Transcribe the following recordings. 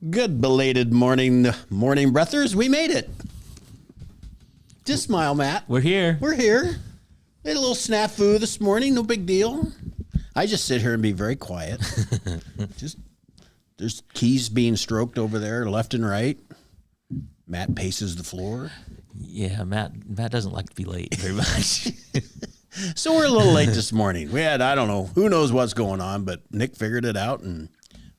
Good belated morning, breathers. We made it. Just smile, Matt. We're here. We're here. We had a little snafu this morning. No big deal. I just sit here and be very quiet. There's keys being stroked over there, left and right. Matt paces the floor. Yeah, Matt doesn't like to be late very much. So we're a little late this morning. We had, I don't know, who knows what's going on, but Nick figured it out and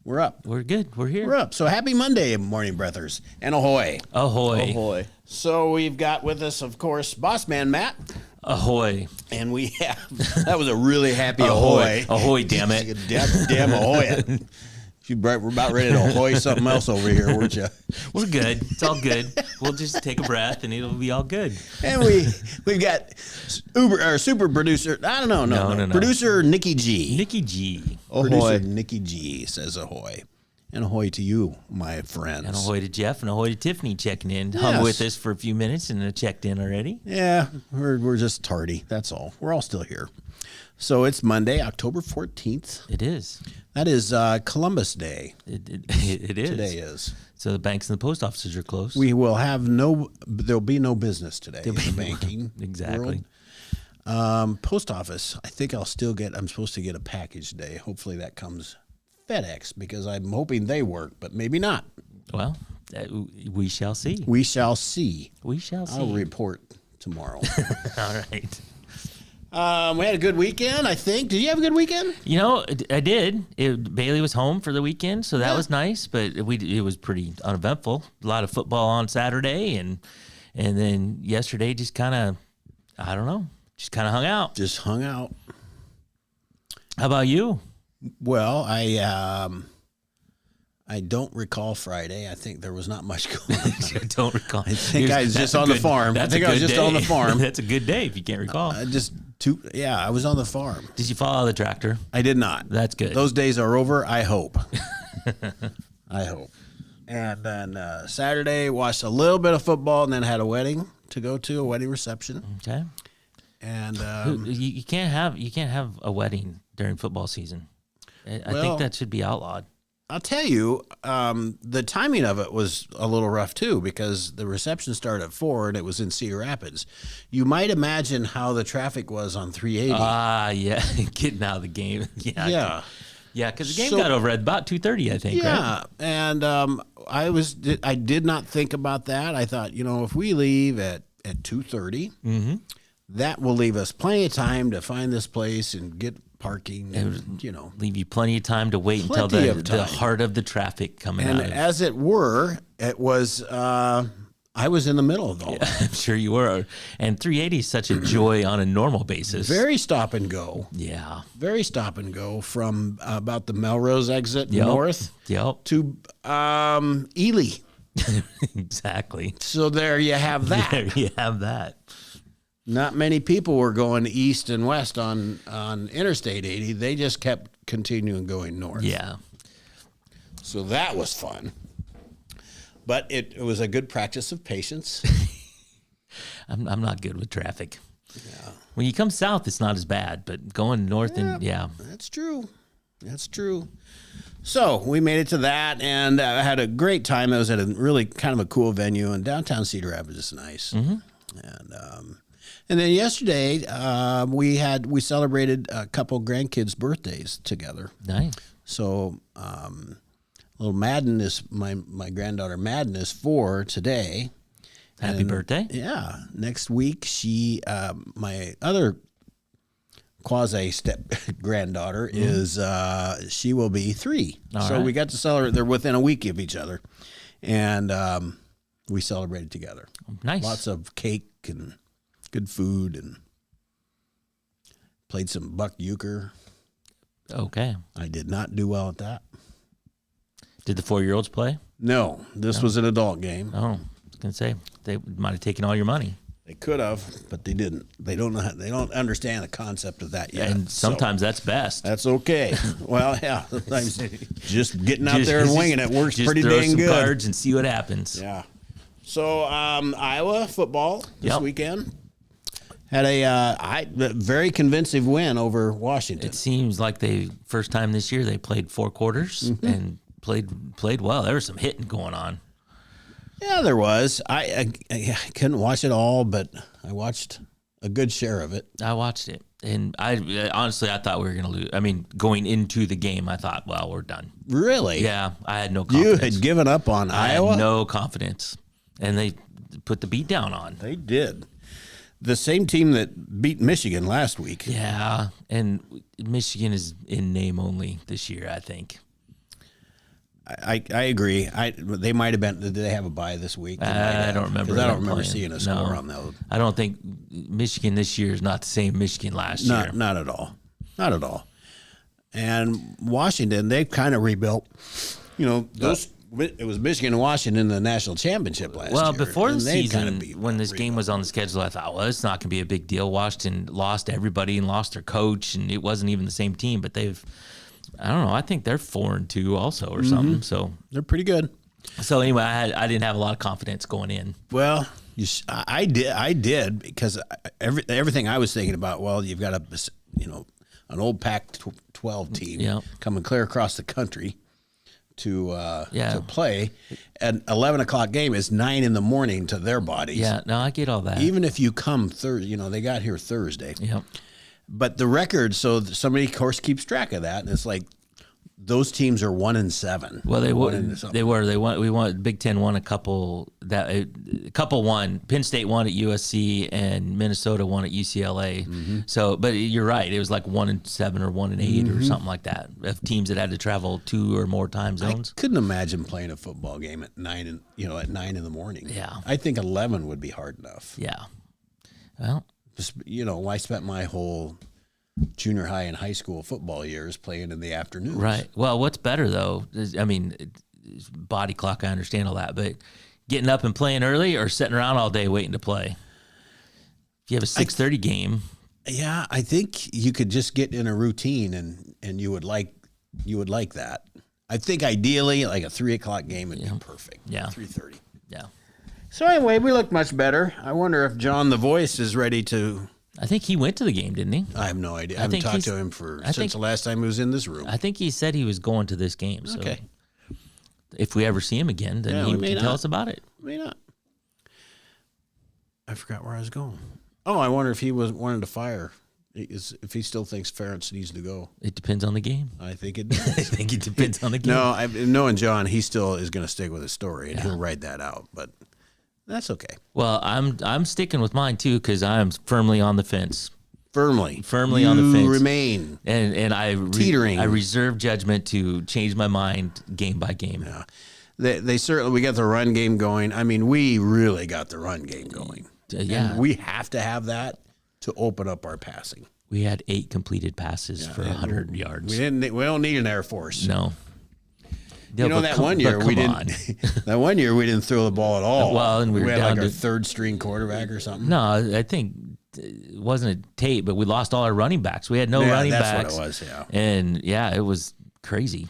we're up. We're good. We're here. We're up. So happy Monday, morning breathers. And ahoy. Ahoy. Ahoy. So we've got with us, of course, Boss Man Matt. Ahoy. And we have, that was a really happy ahoy. Ahoy, damn it. Damn ahoy. We're about ready to ahoy something else over here, weren't you? We're good. It's all good. We'll just take a breath and it'll be all good. And we've got super producer, I don't know, no. Producer Nikki G. Nikki G. Ahoy. Producer Nikki G says ahoy. And ahoy to you, my friends. And ahoy to Jeff and ahoy to Tiffany checking in. Hung Yes. with us for a few minutes and checked in already. Yeah, we're just tardy. That's all. We're all still here. So it's Monday, October 14th. It is. That is Columbus Day. It is. Today is. So the banks and the post offices are closed. We will have there'll be no business today in the banking Exactly. world. Post office, I think I'm supposed to get a package today. Hopefully that comes FedEx because I'm hoping they work, but maybe not. Well, we shall see. We shall see. We shall see. I'll report tomorrow. All right. We had a good weekend, I think. Did you have a good weekend? You know, I did. Bailey was home for the weekend, so that was nice. But it was pretty uneventful. A lot of football on Saturday, and then yesterday just kind of, I don't know, just kind of hung out. Just hung out. How about you? Well, I don't recall Friday. I think there was not much going on. I don't recall. I think I was just on the farm. I think I was just on the farm. That's a good day if you can't recall. I was on the farm. Did you follow the tractor? I did not. That's good. Those days are over, I hope. I hope. And then Saturday, watched a little bit of football and then had a wedding to go to, a wedding reception. Okay. And you can't have a wedding during football season. I think that should be outlawed. I'll tell you, the timing of it was a little rough too because the reception started at 4 and it was in Cedar Rapids. You might imagine how the traffic was on 380. Yeah, getting out of the game. Yeah. Yeah, because the game got over at about 2:30, I think. Yeah, right? and I did not think about that. I thought, if we leave at 2:30, that will leave us plenty of time to find this place and get parking. And, leave you plenty of time to wait until the heart of the traffic coming out. And as it were, it was. I was in the middle of all that. I'm sure you were. And 380 is such a joy on a normal basis. Very stop and go. Yeah. Very stop and go from about the Melrose exit north to Ely. Exactly. So there you have that. There you have that. Not many people were going east and west on Interstate 80. They just kept continuing going north. Yeah. So that was fun. But it was a good practice of patience. I'm not good with traffic. Yeah. When you come south, it's not as bad, but going north That's true. That's true. So we made it to that, and I had a great time. I was at a really kind of a cool venue, and downtown Cedar Rapids is nice. Mm-hmm. And then yesterday we celebrated a couple grandkids' birthdays together. Nice. So little Madden is my granddaughter Madden is 4 today. Happy birthday! Yeah, next week she my other quasi step granddaughter is she will be 3. So we got to celebrate. They're within a week of each other, and we celebrated together. Nice. Lots of cake and good food, and played some buck euchre. Okay. I did not do well at that. Did the 4-year-olds play? No, this was an adult game. Oh, I was gonna say they might have taken all your money. They could have, but they didn't. They don't know. They don't understand the concept of that yet. And sometimes that's best. That's okay. Well, yeah. Sometimes just getting out there and winging it works pretty dang good. Just throw some cards and see what happens. Yeah. So Iowa football this weekend had a very convincing win over Washington. It seems like first time this year they played 4 quarters and played well. There was some hitting going on. Yeah, there was. I couldn't watch it all, but I watched a good share of it. I watched it, and I honestly I thought we were going to lose. I mean, going into the game, I thought, well, we're done. Really? Yeah, I had no You confidence. had given up on I Iowa? had no confidence, and they put the beat down on. They did. The same team that beat Michigan last week. Yeah, and Michigan is in name only this year, I think. I agree. They might have been. Did they have a bye this week? I don't remember. 'Cause I don't them remember playing. seeing a score on those. I don't think Michigan this year is not the same Michigan last year. Not at all. Not at all. And Washington, they've kind of rebuilt. You know, it was Michigan and Washington in the national championship last year. Well, before the and they season, kinda beat- when this game was on the schedule, I thought, well, it's not going to be a big deal. Washington lost everybody and lost their coach, and it wasn't even the same team. But I don't know. I think they're 4-2 also or something. So they're pretty good. anyway, I didn't have a lot of confidence going in. Well, I did because everything I was thinking about. Well, you've got an old Pac-12 team Yeah. coming clear across the country to Yeah. play. An 11 o'clock game is 9 in the morning to their bodies. Yeah, no, I get all that. Even if you come Thursday, they got here Thursday. Yep. But the record, so somebody, of course, keeps track of that, and it's like those teams are 1-7. Well, they One were. and something. They were. They won. We won. Big Ten won a couple. Won. Penn State won at USC, and Minnesota won at UCLA. Mm-hmm. So, but you're right. It was like 1-7 or 1-8 Mm-hmm. or something like that. Of teams that had to travel 2 or more time zones. I couldn't imagine playing a football game at 9 in the morning. Yeah. I think 11 would be hard enough. Yeah. Well, Just, I spent my whole junior high and high school football years playing in the afternoons. right. Well, what's better though? I mean, body clock. I understand all that, but getting up and playing early or sitting around all day waiting to play. If you have a 6:30 game. Yeah, I think you could just get in a routine and you would like that. I think ideally like a 3 o'clock game would be perfect. Yeah. 3:30. Yeah. So anyway, we look much better. I wonder if John the Voice is ready to. I think he went to the game, didn't he? I have no idea. I think haven't talked to he's- him I think- since the last time he was in this room. I think he said he was going to this game. So Okay. if we ever see him again, then Yeah, he we may can tell not. us about it. Maybe not. I forgot where I was going. Oh, I wonder if he wanted to fire. If he still thinks Ferentz needs to go. It depends on the game. I think it I does. think it depends on the game. No, knowing John, he still is going to stick with his story, and he'll write that out. But that's okay. Well, I'm sticking with mine too because I'm firmly on the fence, Firmly on the fence. Remain. and Teetering. I reserve judgment to change my mind game by game. Yeah. They certainly, we got the run game going. I mean, we really got the run game going. Yeah, And we have to have that to open up our passing. we had 8 completed passes for 100 yards. We don't need an Air Force. No. That one year we didn't. That one year we didn't throw the ball at all. Well, and we were had down like our to- third string quarterback or something. No, I think it wasn't a tape, but we lost all our running backs. We had no Yeah, running that's backs. what it was. Yeah, And yeah, it was crazy.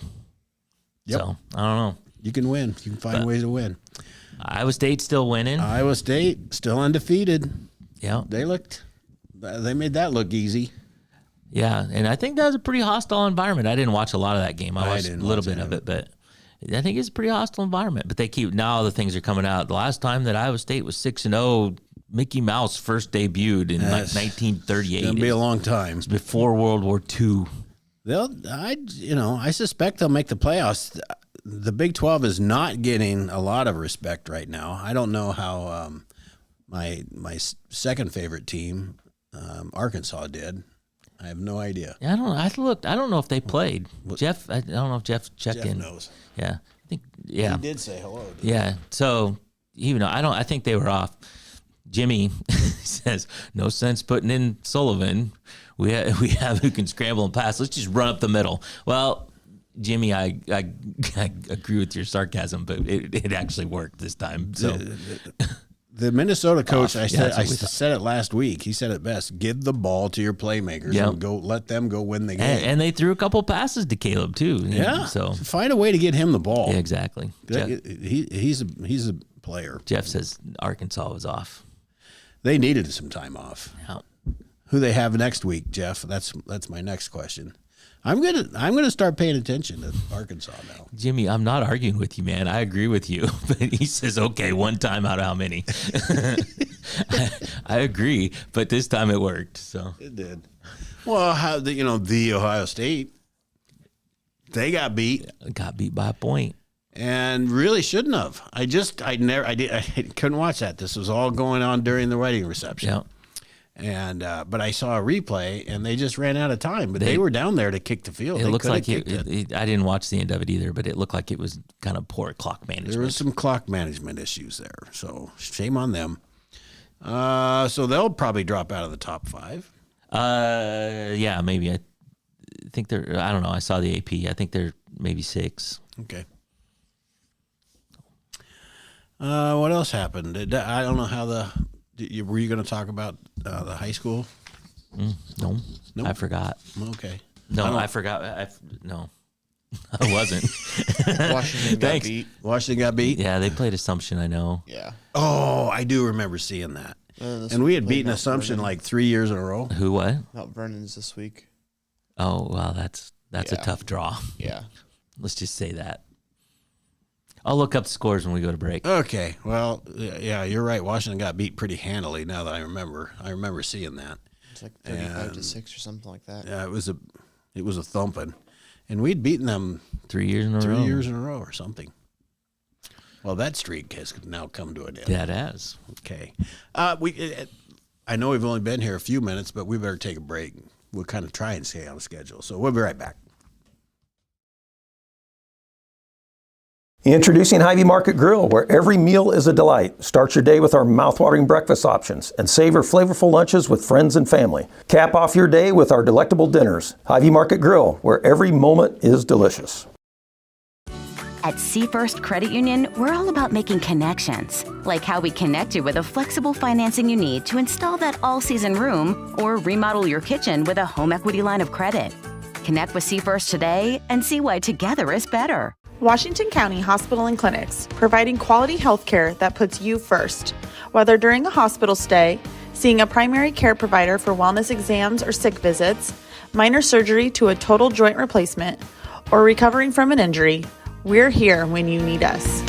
Yep. So I don't know. you can win. You can find ways to win. Iowa State's still winning. Iowa State still undefeated. Yeah. They made that look easy. Yeah. And I think that was a pretty hostile environment. I didn't watch a lot of that game. I watched a didn't little watch bit any of of it, but I think it's a pretty hostile environment. But now the things are coming out. The last time that Iowa State was 6-0, Mickey Mouse first debuted in like Yes. 1938. It'll be a long time. before World War II. I suspect they'll make the playoffs. The Big 12 is not getting a lot of respect right now. I don't know how my second favorite team, Arkansas, did. I have no idea. Yeah, I don't know. I looked. I don't know if they played. Jeff, I don't know if Jeff checked Jeff in. knows. Yeah, I think. Yeah, He did say hello. didn't he? yeah. So I think they were off. Jimmy says no sense putting in Sullivan. We have who can scramble and pass. Let's just run up the middle. Well, Jimmy, I agree with your sarcasm, but it actually worked this time. So The Minnesota coach, I that's what we said it last week. He said it best: give the ball to your playmakers Yep. and let them go win the game. and they threw a couple passes to Caleb too. yeah, So find a way to get him the ball. yeah, exactly. He's a player. Jeff says Arkansas was off. They needed some time off. Yeah. Who they have next week, Jeff? That's my next question. I'm gonna start paying attention to Arkansas now. Jimmy, I'm not arguing with you, man. I agree with you. But he says, okay, one time out of how many? I agree, but this time it worked. So It did. Well, the Ohio State, they got beat got beat by a point. and really shouldn't have. I couldn't watch that. This was all going on during the wedding reception. Yeah. And but I saw a replay, and they just ran out of time. But they were down there to kick the field. It They looks could have like kicked it. I didn't watch the end of it either, but it looked like it was kind of poor clock management. There was some clock management issues there, so shame on them. So they'll probably drop out of the top 5. Yeah, maybe. I think they're. I don't know. I saw the AP. I think they're maybe 6. Okay. What else happened? I don't know how were you going to talk about the high school? No, Nope. I forgot. Okay. No, I forgot. No, I wasn't. Washington got Thanks. beat. Washington got beat? Yeah, they played Assumption. I know. Yeah. Oh, I do remember seeing that. This And we week had played beaten Mount Assumption Vernon. like 3 years in a row. Who? What? Mount Vernon's this week. Oh, well, that's a Yeah. tough draw. Yeah. Let's just say that. I'll look up the scores when we go to break. Okay. Well, yeah, you're right. Washington got beat pretty handily now that I remember. I remember seeing that. It's like 35-6 or something like that. Yeah, it was a thumping. And we'd beaten them 3 years in a 3 row. years in a row or something. Well, that streak has now come to an end. That has. Okay. I know we've only been here a few minutes, but we better take a break. We'll kind of try and stay on schedule. So we'll be right back. Introducing Hy-Vee Market Grill, where every meal is a delight. Start your day with our mouthwatering breakfast options and savor flavorful lunches with friends and family. Cap off your day with our delectable dinners. Hy-Vee Market Grill, where every moment is delicious. At Seafirst Credit Union, we're all about making connections, like how we connect you with a flexible financing you need to install that all-season room or remodel your kitchen with a home equity line of credit. Connect with Seafirst today and see why together is better. Washington County Hospital and Clinics, providing quality health care that puts you first. Whether during a hospital stay, seeing a primary care provider for wellness exams or sick visits, minor surgery to a total joint replacement, or recovering from an injury, we're here when you need us.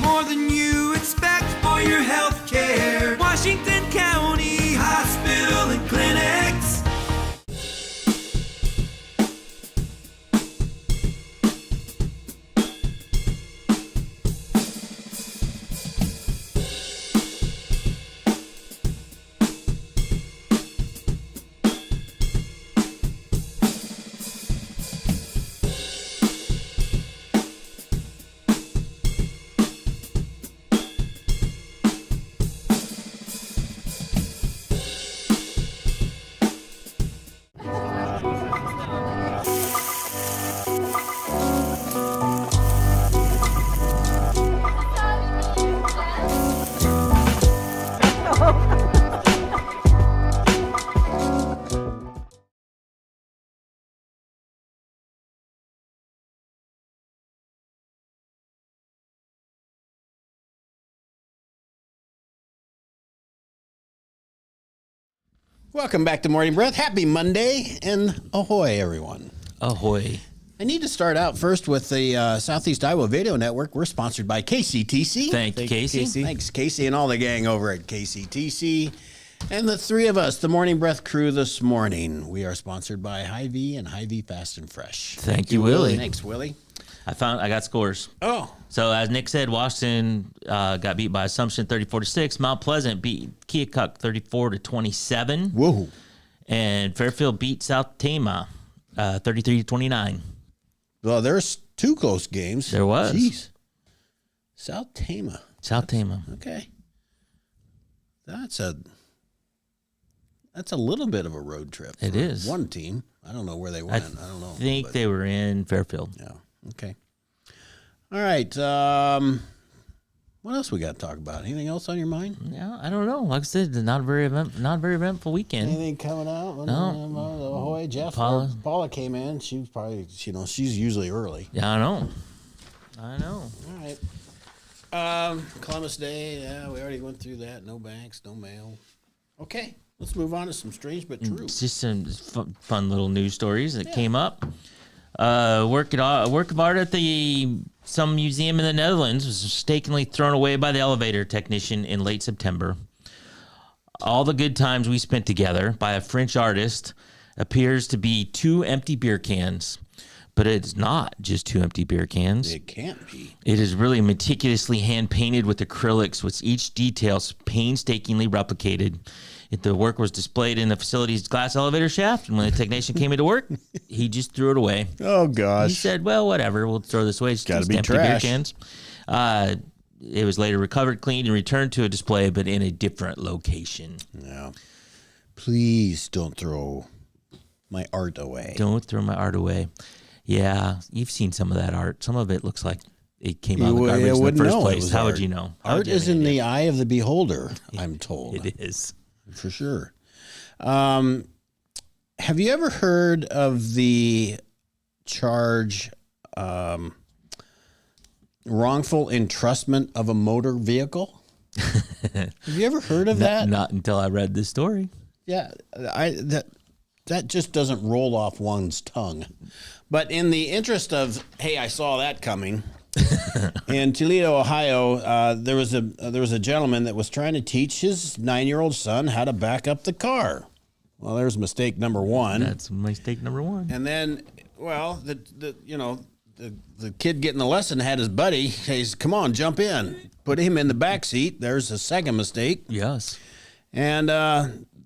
More than you expect for your health care. Washington County Hospital and Clinics. Welcome back to Morning Breath. Happy Monday and ahoy, everyone. Ahoy. I need to start out first with the Southeast Iowa Video Network. We're sponsored by KCTC. Thank you, Casey. Thanks, Casey, and all the gang over at KCTC. And the three of us, the Morning Breath crew this morning. We are sponsored by Hy-Vee and Hy-Vee Fast and Fresh. Thank you, Willie. Thanks, Willie. I got scores. Oh, So as Nick said, Washington got beat by Assumption 34-6. Mount Pleasant beat Keokuk 34-27. whoa. And Fairfield beat South Tama 33-29. Well, there's two close games. There was. Jeez. South Tama. South Tama. Okay. That's a little bit of a road trip. It for is. One team. I don't know where they went. I don't know. I think but- they were in Fairfield. Yeah. Okay. All right. What else we got to talk about? Anything else on your mind? Yeah, I don't know. Like I said, not very eventful weekend. Anything coming out? No. Ahoy, Jeff. Paula. Came in. She was probably, she's usually early. Yeah, I know. All right. Columbus Day. Yeah, we already went through that. No banks, no mail. Okay. Let's move on to some strange but true. It's just some fun little news stories that came up. Work of art at some museum in the Netherlands was mistakenly thrown away by the elevator technician in late September. All the good times we spent together by a French artist appears to be 2 empty beer cans. But it's not just 2 empty beer cans. It can't be. It is really meticulously hand-painted with acrylics, with each detail painstakingly replicated. The work was displayed in the facility's glass elevator shaft, and when the technician came into work, he just threw it away. Oh, gosh. He said, well, whatever, we'll throw this away. It's Gotta just be empty trash. beer cans. It was later recovered, cleaned, and returned to a display, but in a different location. No. Please don't throw my art away. Don't throw my art away. Yeah, you've seen some of that art. Some of it looks like it came out of the garbage in the wouldn't first know it place. was How would art. you know? How Art would you have is any in idea? the eye of the beholder, I'm told. It is. For sure. Have you ever heard of the charge wrongful entrustment of a motor vehicle? Have you ever heard of that? Not until I read this story. Yeah, that just doesn't roll off one's tongue. But in the interest of, hey, I saw that coming. In Toledo, Ohio, there was a gentleman that was trying to teach his 9-year-old son how to back up the car. Well, there's mistake number one. That's mistake number one. And then, well, the kid getting the lesson had his buddy. Says, "Come on, jump in." Put him in the back seat. There's a second mistake. Yes. And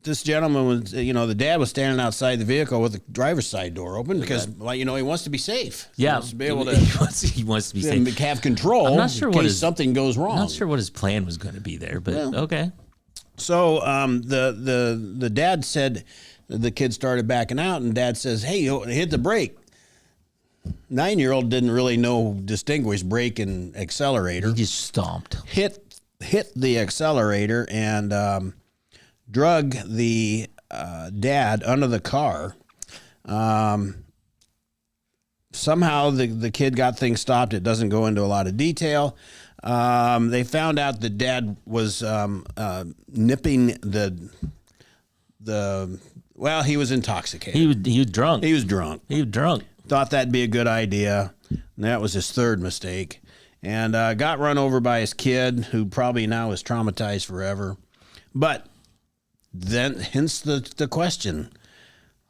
this gentleman was, the dad was standing outside the vehicle with the driver's side door open because, he wants to be safe. He Yeah. wants to be able to he wants to be safe. have control I'm not sure in what case his- something goes wrong. I'm not sure what his plan was going to be there, but okay. So the dad said, the kid started backing out, and dad says, "Hey, hit the brake." 9-year-old didn't really distinguish brake and accelerator. He just stomped. Hit the accelerator and drug the dad under the car. Somehow the kid got things stopped. It doesn't go into a lot of detail. They found out the dad was nipping he was intoxicated. He was drunk. He was drunk. He was drunk. Thought that'd be a good idea. And that was his third mistake. And got run over by his kid, who probably now is traumatized forever. But then, hence the question.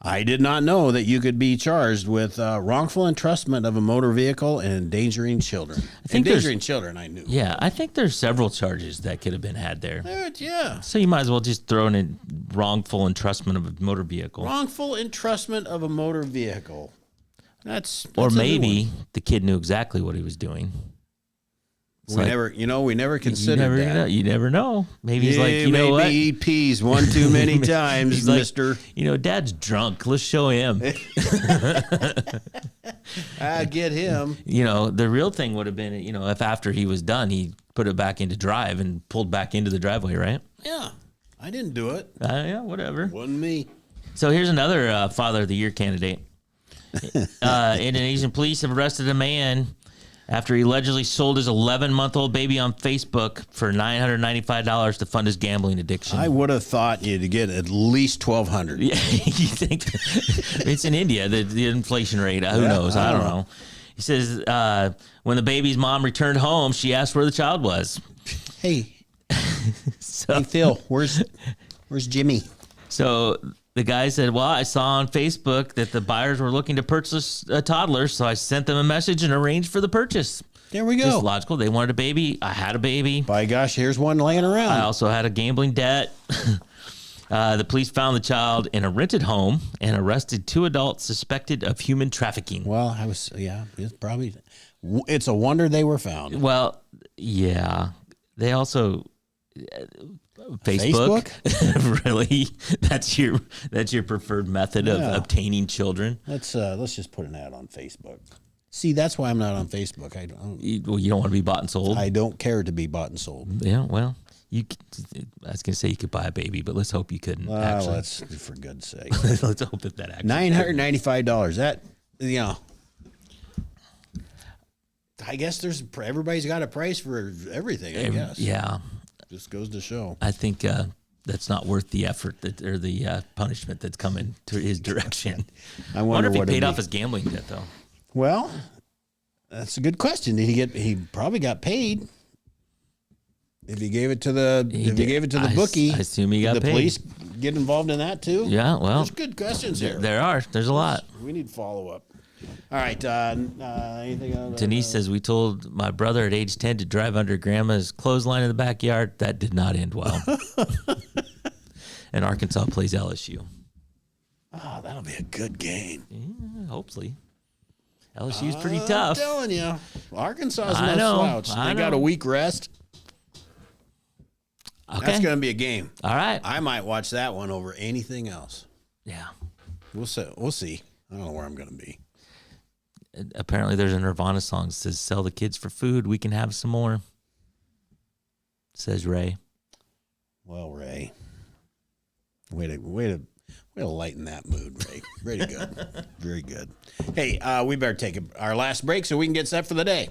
I did not know that you could be charged with wrongful entrustment of a motor vehicle and endangering children. Endangering children, I knew. Yeah, I think there's several charges that could have been had there. Yeah. So you might as well just throw in a wrongful entrustment of a motor vehicle. Wrongful entrustment of a motor vehicle. That's Or a new maybe one. the kid knew exactly what he was doing. It's we like, never considered that. You never know. Maybe he's like, you know maybe what? eat peas one too many times, He's like, mister. Dad's drunk. Let's show him. I get him. The real thing would have been, if after he was done, he put it back into drive and pulled back into the driveway, right? Yeah, I didn't do it. Yeah, whatever. Wasn't me. So here's another Father of the Year candidate. Indonesian police have arrested a man after he allegedly sold his 11-month-old baby on Facebook for $995 to fund his gambling addiction. I would have thought you'd get at least $1,200. Yeah, you think it's in India, the inflation rate? Who knows? I don't know. He says when the baby's mom returned home, she asked where the child was. Hey, hey, Phil, where's Jimmy? So the guy said, well, I saw on Facebook that the buyers were looking to purchase a toddler, so I sent them a message and arranged for the purchase. There we go. Just logical. They wanted a baby. I had a baby. By gosh, here's one laying around. I also had a gambling debt. The police found the child in a rented home and arrested 2 adults suspected of human trafficking. Well, it's a wonder they were found. Well, yeah. They also... Facebook? Really? That's your preferred method of obtaining children? Let's just put an ad on Facebook. See, that's why I'm not on Facebook. You don't want to be bought and sold? I don't care to be bought and sold. Yeah, well, I was going to say you could buy a baby, but let's hope you couldn't. Actually. Let's, for goodn's sake. Let's hope that actually. $995. That, I guess everybody's got a price for everything, I guess. Yeah. Just goes to show. I think that's not worth the effort or the punishment that's coming to his direction. I wonder if he what paid it'd off be. his gambling debt though. Well, that's a good question. Did he get? He probably got paid. If he gave it to the bookie, I assume he got did the paid. police get involved in that too? Yeah, well, There's good questions here. there's a lot. We need follow up. All right. Anything else? Denise says, we told my brother at age 10 to drive under grandma's clothesline in the backyard. That did not end well. And Arkansas plays LSU. Oh, that'll be a good game. Yeah, hopefully. LSU's pretty tough. I'm telling you, Arkansas is I no know, slouch. I They got know. a week rest. Okay. That's going to be a game. All right. I might watch that one over anything else. Yeah. We'll see. I don't know where I'm going to be. Apparently there's a Nirvana song that says, sell the kids for food. We can have some more. Says Ray. Well, Ray, way to lighten that mood, Ray. Very good. Very good. Hey, we better take our last break so we can get set for the day.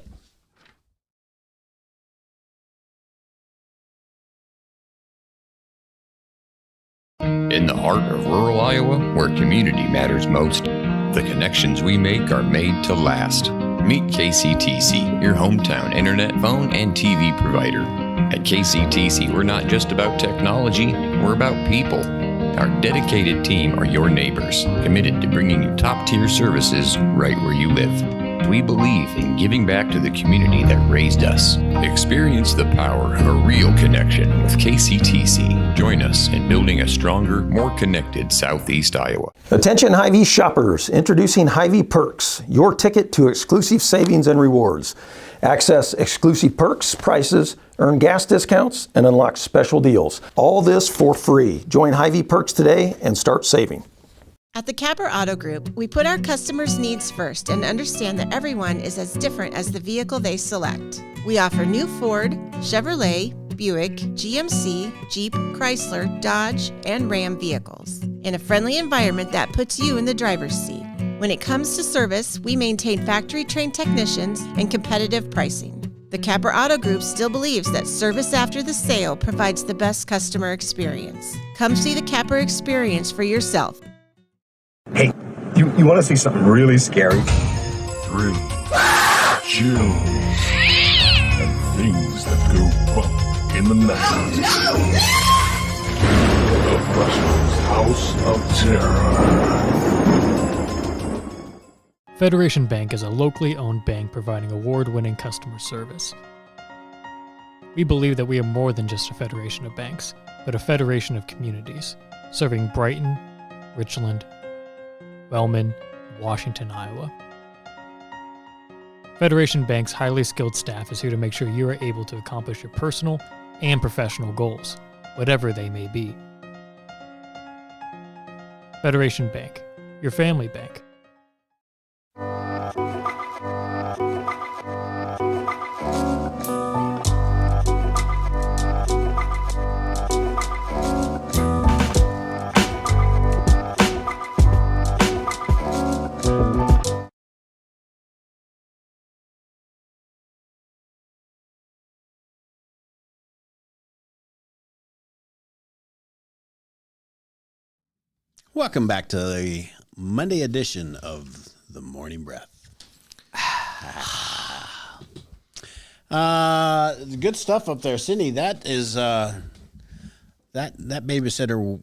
In the heart of rural Iowa, where community matters most, the connections we make are made to last. Meet KCTC, your hometown internet, phone, and TV provider. At KCTC, we're not just about technology, we're about people. Our dedicated team are your neighbors, committed to bringing you top-tier services right where you live. We believe in giving back to the community that raised us. Experience the power of a real connection with KCTC. Join us in building a stronger, more connected Southeast Iowa. Attention Hy-Vee shoppers, introducing Hy-Vee Perks, your ticket to exclusive savings and rewards. Access exclusive perks, prices, earn gas discounts, and unlock special deals. All this for free. Join Hy-Vee Perks today and start saving. At the Capper Auto Group, we put our customers' needs first and understand that everyone is as different as the vehicle they select. We offer new Ford, Chevrolet, Buick, GMC, Jeep, Chrysler, Dodge, and Ram vehicles in a friendly environment that puts you in the driver's seat. When it comes to service, we maintain factory-trained technicians and competitive pricing. The Capper Auto Group still believes that service after the sale provides the best customer experience. Come see the Capper experience for yourself. Hey, you want to see something really scary? 3, 2, and things that go bump in the night. The Russians' House of Terror. Federation Bank is a locally owned bank providing award-winning customer service. We believe that we are more than just a federation of banks, but a federation of communities, serving Brighton, Richland, Wellman, and Washington, Iowa. Federation Bank's highly skilled staff is here to make sure you are able to accomplish your personal and professional goals, whatever they may be. Federation Bank, your family bank. Welcome back to the Monday edition of The Morning Breath. Good stuff up there, Cindy. That is that babysitter.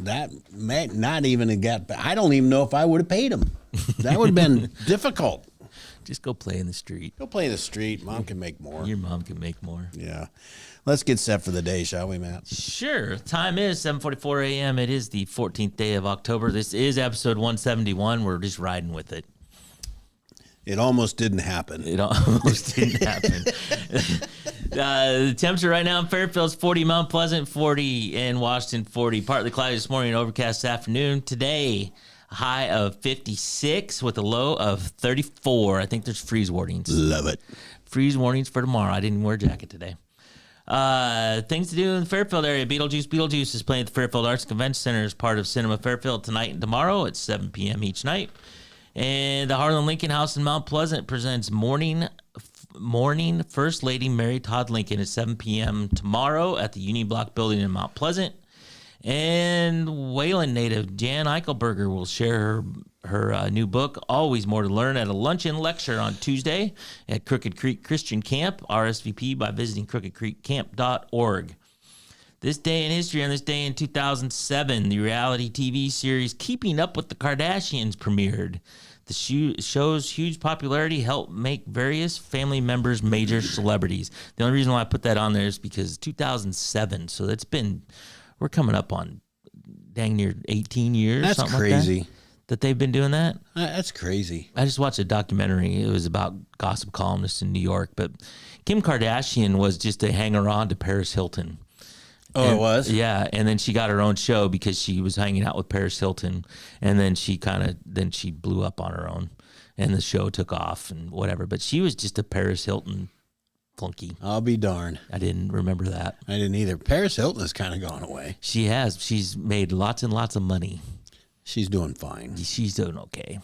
That may not even have got. I don't even know if I would have paid him. That would have been difficult. Just go play in the street. Go play in the street. Mom can make more. Your mom can make more. Yeah. Let's get set for the day, shall we, Matt? Sure. Time is 7:44 a.m. It is the 14th day of October. This is episode 171. We're just riding with it. It almost didn't happen. It almost didn't happen. The temperature right now in Fairfield is 40, Mount Pleasant 40, and Washington 40. Partly cloudy this morning, overcast this afternoon. Today, a high of 56 with a low of 34. I think there's freeze warnings. Love it. Freeze warnings for tomorrow. I didn't wear a jacket today. Things to do in the Fairfield area. Beetlejuice is playing at the Fairfield Arts Convention Center as part of Cinema Fairfield tonight and tomorrow at 7 p.m. each night. And the Harlan Lincoln House in Mount Pleasant presents Morning morning. First Lady Mary Todd Lincoln at 7 p.m. tomorrow at the Union Block Building in Mount Pleasant. And Wayland native Jan Eichelberger will share her new book, Always More to Learn, at a luncheon lecture on Tuesday at Crooked Creek Christian Camp. RSVP by visiting crookedcreekcamp.org. This day in history, on this day in 2007, the reality TV series Keeping Up with the Kardashians premiered. The show's huge popularity helped make various family members major celebrities. The only reason why I put that on there is because 2007, so we're coming up on dang near 18 years. That's something crazy. Like that they've been doing that. That's crazy. I just watched a documentary. It was about gossip columnists in New York, but Kim Kardashian was just a hanger-on to Paris Hilton. Oh, it was? Yeah, and then she got her own show because she was hanging out with Paris Hilton, and then she blew up on her own, and the show took off and whatever. But she was just a Paris Hilton flunky. I'll be darned. I didn't remember that. I didn't either. Paris Hilton has kind of gone away. She has. She's made lots and lots of money. She's doing fine. She's doing okay.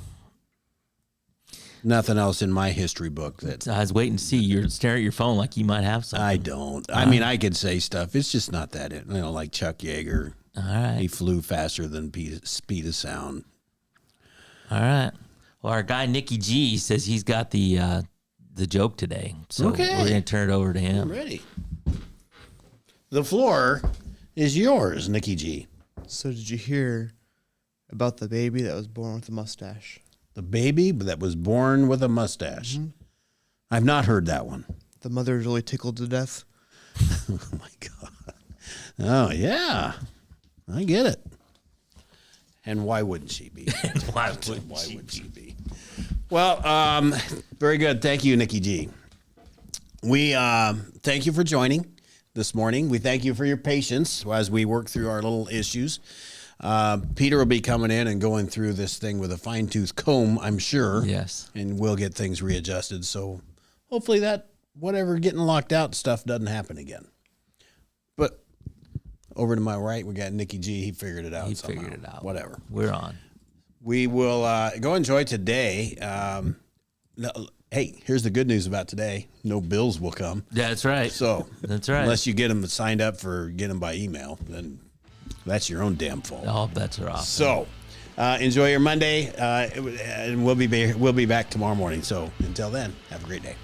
Nothing else in my history book that I was waiting to see. You're staring at your phone like you might have something. I don't. I mean, I could say stuff. It's just not that. Like Chuck Yeager. All right. He flew faster than speed of sound. All right. Well, our guy Nicky G says he's got the joke today, so Okay. we're gonna turn it over to him. I'm ready. The floor is yours, Nicky G. So did you hear about the baby that was born with a mustache? The baby that was born with a mustache. Mm-hmm. I've not heard that one. The mother is really tickled to death. Oh, my God. Oh, yeah. I get it. And why wouldn't she be? Why would she be? Well, very good. Thank you, Nicky G. We thank you for joining this morning. We thank you for your patience as we work through our little issues. Peter will be coming in and going through this thing with a fine-tooth comb, I'm sure. Yes. And we'll get things readjusted. So hopefully that whatever getting locked out stuff doesn't happen again. But over to my right, we got Nicky G. He figured it out. He somehow. figured it out. Whatever. We're on. We will go enjoy today. Hey, here's the good news about today. No bills will come. That's right. So that's right. Unless you get them signed up get them by email, then that's your own damn fault. All bets are off. So enjoy your Monday, and we'll be back tomorrow morning. So until then, have a great day.